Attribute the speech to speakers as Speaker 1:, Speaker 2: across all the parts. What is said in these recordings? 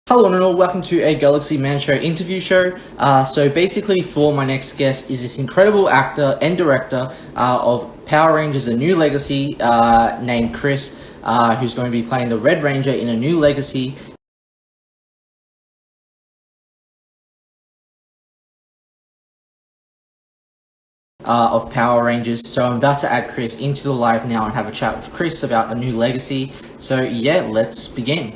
Speaker 1: Hello and all, welcome to a Galaxy Man Show interview show. So basically for my next guest is this incredible actor and director of Power Rangers A New Legacy named Chris, who's going to be playing the Red Ranger in A New Legacy of Power Rangers. So I'm about to add Chris into the live now and have a chat with Chris about A New Legacy. So yeah, let's begin.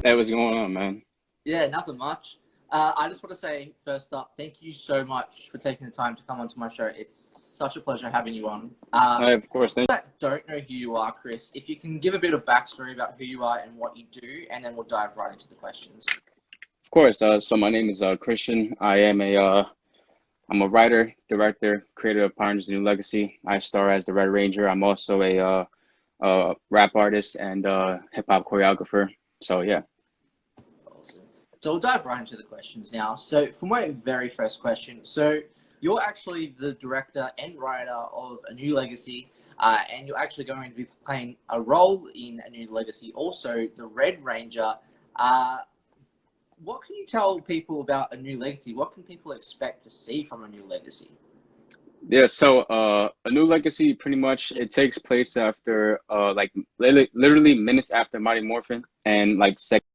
Speaker 2: Hey, what's going on, man?
Speaker 1: Yeah, nothing much. I just want to say, first up, thank you so much for taking the time to come onto my show. It's such a pleasure having you on.
Speaker 2: Of course.
Speaker 1: For that don't know who you are, Chris, if you can give a bit of backstory about who you are and what you do, and then we'll dive right into the questions.
Speaker 2: Of course. So my name is Christian. I'm a writer, director, creator of Power Rangers: New Legacy. I star as the Red Ranger. I'm also a rap artist and hip hop choreographer. So yeah.
Speaker 1: Awesome. So we'll dive right into the questions now. So for my very first question, so you're actually the director and writer of A New Legacy, and you're actually going to be playing a role in A New Legacy, also the Red Ranger. Uh, what can you tell people about A New Legacy? What can people expect to see from A New Legacy?
Speaker 2: Yeah, so A New Legacy pretty much it takes place after like literally minutes after Mighty Morphin and like seconds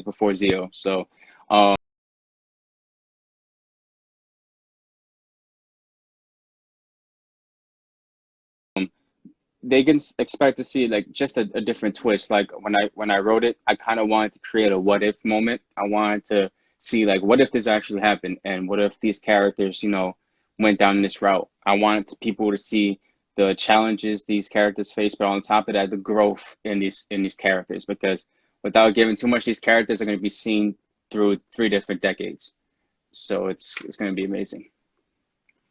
Speaker 2: before Zeo. So um they can expect to see like just a different twist. Like when I wrote it, I kind of wanted to create a what if moment. I wanted to see like what if this actually happened and what if these characters, went down this route. I wanted people to see the challenges these characters face, but on top of that, the growth in these characters. Because without giving too much, these characters are going to be seen through 3 different decades. So it's going to be amazing.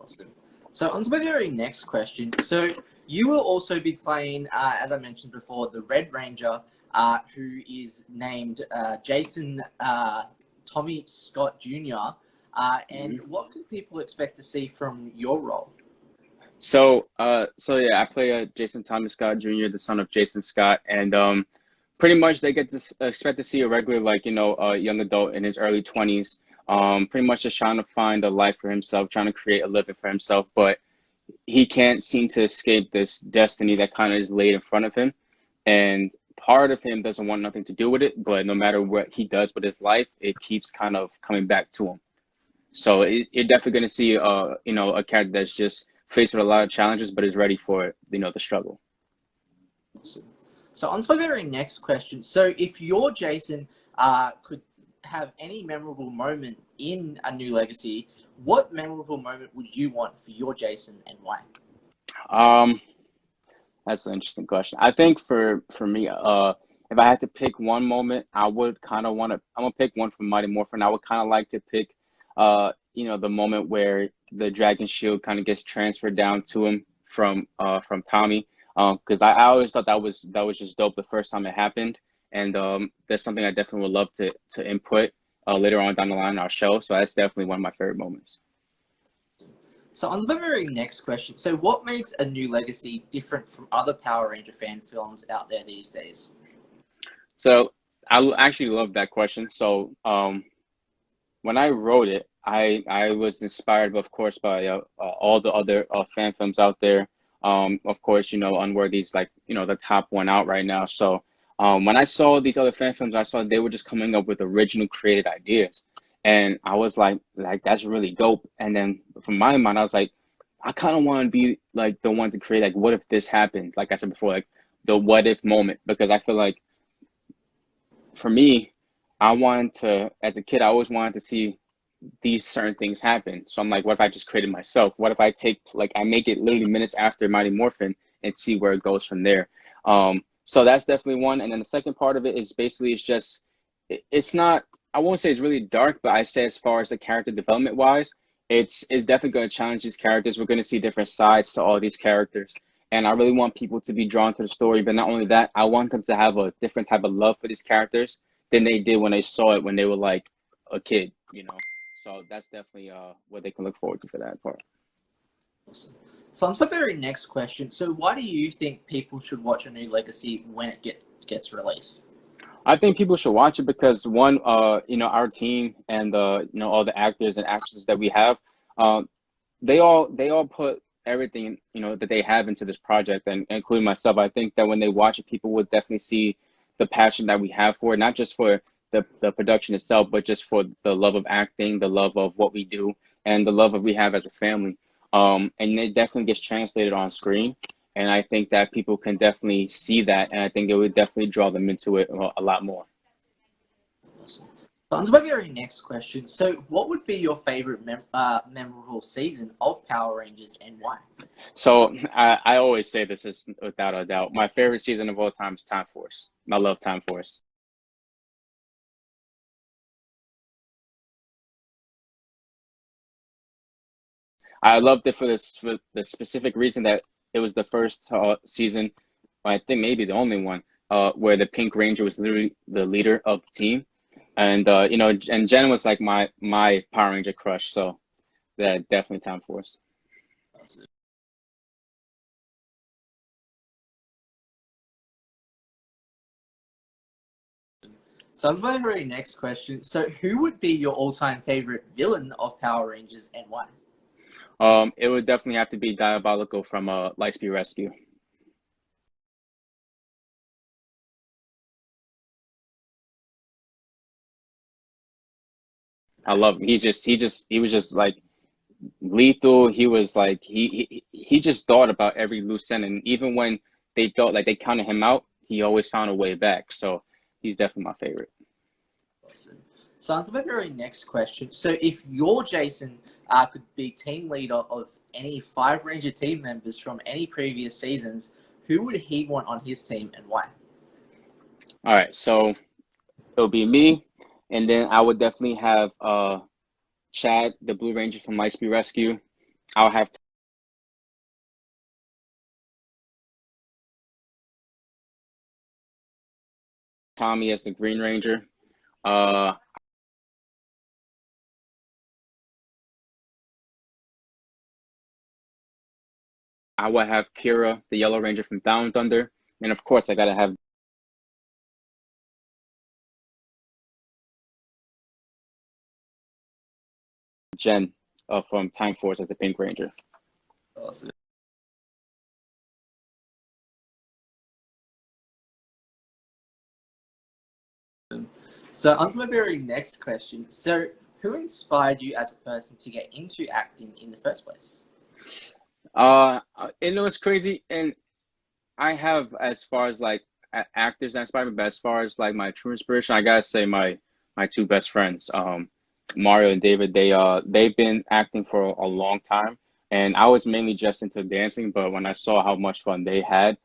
Speaker 1: Awesome. So on to my very next question. So you will also be playing, as I mentioned before, the Red Ranger, who is named Jason Tommy Scott Jr. And
Speaker 2: Mhm.
Speaker 1: what can people expect to see from your role?
Speaker 2: So yeah, I play Jason Thomas Scott Jr., the son of Jason Scott, and pretty much they get to expect to see a regular, like, young adult in his early 20s, pretty much just trying to find a life for himself, trying to create a living for himself, but he can't seem to escape this destiny that kind of is laid in front of him, and part of him doesn't want nothing to do with it, but no matter what he does with his life, it keeps kind of coming back to him. So you're definitely going to see, a character that's just faced with a lot of challenges, but is ready for, the struggle.
Speaker 1: Awesome. So on to my very next question. So if your Jason could have any memorable moment in A New Legacy, what memorable moment would you want for your Jason and why?
Speaker 2: Um, that's an interesting question. I think for me, if I had to pick one moment, I would kind of want to. I'm gonna pick one from Mighty Morphin. I would kind of like to pick, the moment where the Dragon Shield kind of gets transferred down to him from Tommy. Because I always thought that was just dope the first time it happened, and that's something I definitely would love to input later on down the line in our show. So that's definitely one of my favorite moments.
Speaker 1: So on the very next question, so what makes A New Legacy different from other Power Ranger fan films out there these days?
Speaker 2: So actually love that question. So when I wrote it, I was inspired, of course, by all the other fan films out there. Of course, Unworthy's like the top one out right now. So when I saw these other fan films, I saw they were just coming up with original created ideas, and I was like that's really dope. And then from my mind, I was like, I kind of want to be like the one to create like what if this happened? Like I said before, like the what if moment, because I feel like for me, I wanted to, as a kid, I always wanted to see these certain things happen. So I'm like, what if I just created myself? What if I take like I make it literally minutes after Mighty Morphin and see where it goes from there? So that's definitely one. And then the second part of it is basically it's just it's not, I won't say it's really dark, but I say as far as the character development wise, it's definitely going to challenge these characters. We're going to see different sides to all these characters. And I really want people to be drawn to the story. But not only that, I want them to have a different type of love for these characters than they did when they saw it when they were like a kid. So that's definitely what they can look forward to for that part.
Speaker 1: Awesome. So on to my very next question. So why do you think people should watch A New Legacy when it gets released?
Speaker 2: I think people should watch it because one, our team and all the actors and actresses that we have, um, they all put everything that they have into this project, and including myself. I think that when they watch it, people would definitely see the passion that we have for it, not just for the production itself, but just for the love of acting, the love of what we do, and the love that we have as a family. And it definitely gets translated on screen. And I think that people can definitely see that, and I think it would definitely draw them into it a lot more.
Speaker 1: Awesome. So on to my very next question. So what would be your favorite memorable season of Power Rangers and why?
Speaker 2: So I always say this is without a doubt. My favorite season of all time is Time Force. I love Time Force. I loved it for the specific reason that it was the first season, I think maybe the only one, where the Pink Ranger was literally the leader of the team, and and Jen was like my Power Ranger crush. So that definitely Time Force.
Speaker 1: So on to my very next question. So who would be your all-time favorite villain of Power Rangers and why?
Speaker 2: It would definitely have to be Diabolical from Lightspeed Rescue. I love him. He was just like lethal. He was like he just thought about every loose end, and even when they thought like they counted him out, he always found a way back. So he's definitely my favorite.
Speaker 1: Awesome. So on to my very next question. So if you're Jason could be team leader of any five Ranger team members from any previous seasons, who would he want on his team and why?
Speaker 2: All right, so it'll be me, and then I would definitely have Chad, the Blue Ranger from Lightspeed Rescue. I'll have Tommy as the Green Ranger. Uh, I would have Kira, the Yellow Ranger from Down Thunder, and of course I gotta have Jen from Time Force as the Pink Ranger.
Speaker 1: Awesome. So on to my very next question. So who inspired you as a person to get into acting in the first place?
Speaker 2: It's crazy, and I have as far as like actors that inspire me, but as far as like my true inspiration, I gotta say my two best friends, Mario and David. They've been acting for a long time, and I was mainly just into dancing. But when I saw how much fun they had,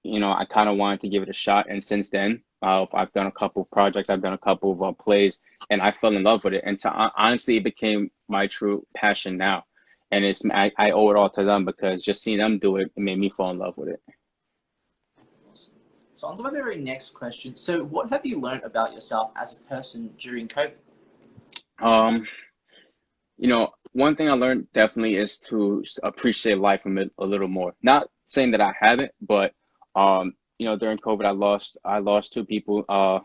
Speaker 2: I kind of wanted to give it a shot. And since then, I've done a couple projects, I've done a couple of plays, and I fell in love with it. And honestly, it became my true passion now. And I owe it all to them because just seeing them do it, it made me fall in love with it.
Speaker 1: Awesome. So on to my very next question. So what have you learned about yourself as a person during COVID?
Speaker 2: Um, one thing I learned definitely is to appreciate life a little more. Not saying that I haven't, but during COVID, I lost two people. I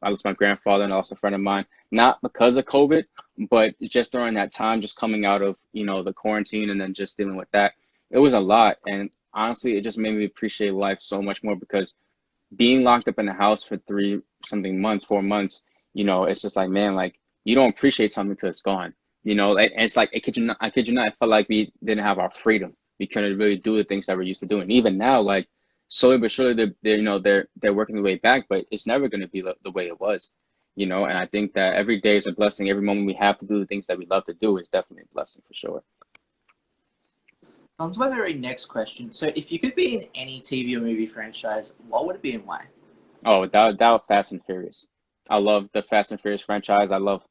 Speaker 2: lost my grandfather and I lost a friend of mine. Not because of COVID, but just during that time, just coming out of the quarantine and then just dealing with that, it was a lot. And honestly, it just made me appreciate life so much more because being locked up in the house for 3 something months, 4 months, it's just like, man, like you don't appreciate something till it's gone. And it's like I kid you not, I felt like we didn't have our freedom. We couldn't really do the things that we're used to doing. Even now, like slowly but surely, they're working their way back, but it's never going to be the way it was. And I think that every day is a blessing. Every moment we have to do the things that we love to do is definitely a blessing for sure.
Speaker 1: On to my very next question. So if you could be in any TV or movie franchise, what would it be and why?
Speaker 2: Oh, without Fast and Furious. I love the Fast and Furious franchise. I love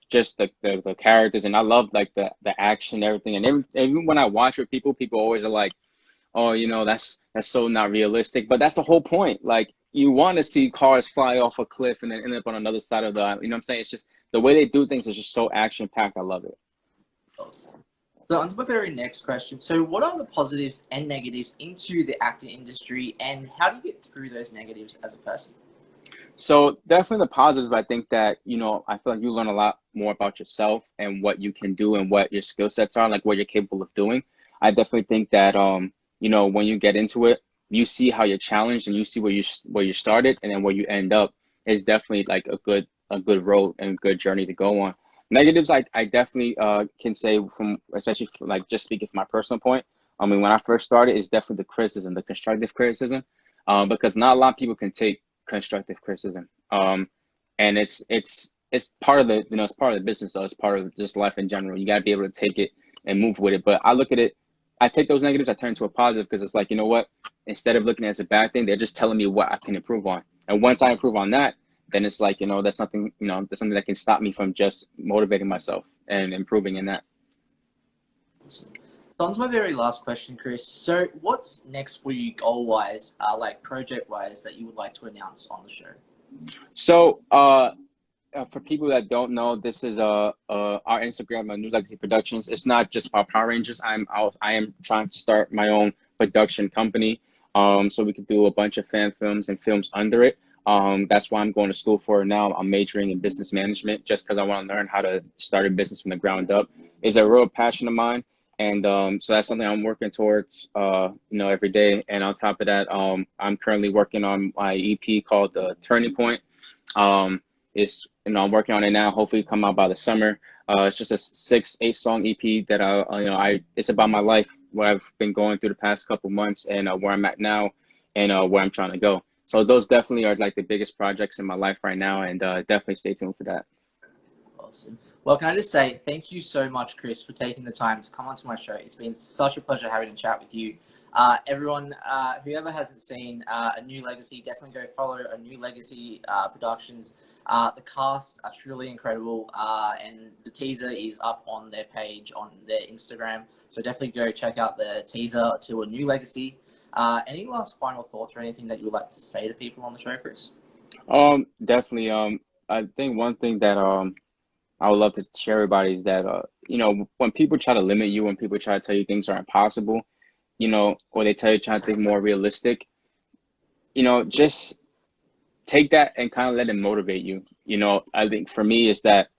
Speaker 2: just the characters, and I love like the action, everything. And even when I watch with people always are like, "Oh, that's so not realistic." But that's the whole point. Like you want to see cars fly off a cliff and then end up on another side of the island. You know what I'm saying? It's just the way they do things is just so action packed. I love it.
Speaker 1: Awesome. So on to my very next question. So what are the positives and negatives into the acting industry, and how do you get through those negatives as a person?
Speaker 2: So definitely the positives, I think that, I feel like you learn a lot more about yourself and what you can do and what your skill sets are, like what you're capable of doing. I definitely think that, when you get into it, you see how you're challenged and you see where you started and then where you end up is definitely like a good road and a good journey to go on. Negatives, I definitely can say from, especially from, like, just speaking from my personal point. I mean, when I first started, it's definitely the criticism, the constructive criticism, because not a lot of people can take constructive criticism. And it's part of it's part of the business though. It's part of just life in general. You got to be able to take it and move with it. But I look at it, I take those negatives, I turn into a positive because it's like, you know what? Instead of looking at it as a bad thing, they're just telling me what I can improve on. And once I improve on that, then it's like, that's something that can stop me from just motivating myself and improving in that.
Speaker 1: So on to my very last question, Chris. So what's next for you goal-wise, like project-wise, that you would like to announce on the show?
Speaker 2: So, for people that don't know, this is our Instagram, New Legacy Productions. It's not just about Power Rangers. I am trying to start my own production company, so we could do a bunch of fan films and films under it. That's why I'm going to school for it now. I'm majoring in business management just because I want to learn how to start a business from the ground up. It's a real passion of mine, and so that's something I'm working towards, every day. And on top of that, I'm currently working on my EP called The Turning Point. It's I'm working on it now. Hopefully, come out by the summer. It's just a 6-8 song EP that it's about my life, what I've been going through the past couple months, and where I'm at now, and where I'm trying to go. So those definitely are like the biggest projects in my life right now, and definitely stay tuned for that.
Speaker 1: Awesome. Well, can I just say thank you so much, Chris, for taking the time to come onto my show. It's been such a pleasure having a chat with you. Everyone, whoever hasn't seen A New Legacy, definitely go follow A New Legacy Productions. The cast are truly incredible, and the teaser is up on their page on their Instagram. So definitely go check out the teaser to A New Legacy. Any last final thoughts or anything that you would like to say to people on the show, Chris?
Speaker 2: Definitely. I think one thing that I would love to share everybody is that when people try to limit you, when people try to tell you things are impossible, or they tell you try to think more realistic, just take that and kind of let it motivate you. I think for me is that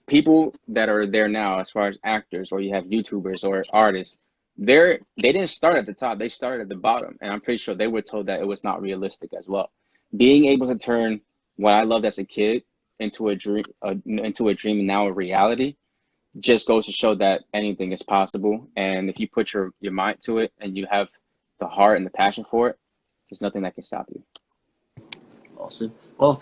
Speaker 2: people that are there now, as far as actors, or you have YouTubers or artists, they didn't start at the top, they started at the bottom, and I'm pretty sure they were told that it was not realistic as well. Being able to turn what I loved as a kid into a dream, and now a reality, just goes to show that anything is possible. And if you put your mind to it and you have the heart and the passion for it, there's nothing that can stop you.
Speaker 1: Awesome. Well,